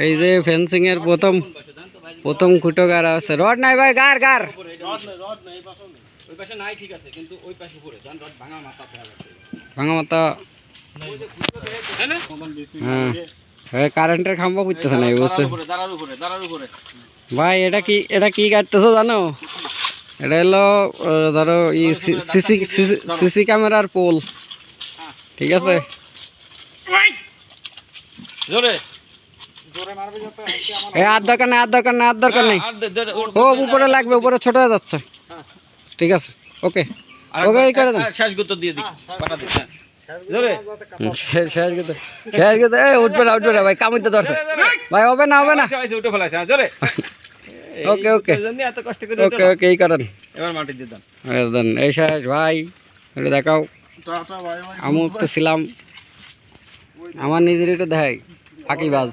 এই যে ফেন্সিং এর প্রথম প্রথম খুঁটো গাড়া আছে। রড নাই ভাই, গার গার ভাঙা মাথা। হ্যাঁ কারেন্টের খাম্বা বুঝতেছে না বুঝতে ভাই। এটা কি কাটতেছো জানো? এটা হলো ধরো সিসি ক্যামেরার পোল, ঠিক আছে? আর দরকার নেই, আর দরকার নেই, আর দরকার নেই। ও উপরে লাগবে, উপরে ছোট হয়ে যাচ্ছে। ঠিক আছে, ওকে ওকে এই করে দেন। শেষ গুতো দিয়ে দিই, পাটা দিই। উঠবে না উঠবে না ভাই, কামড়তে ধরছে ভাই। হবে না হবে না, উঠে ফেলাইছে। ওকে ওকে ওকে ওকে এই করেন। এবার মাটি দিয়ে দেন। এই শেষ ভাই, এটা দেখাও। আমি তো ছিলাম, আমার নিজের এটা দেখাই ফাঁকিবাজ।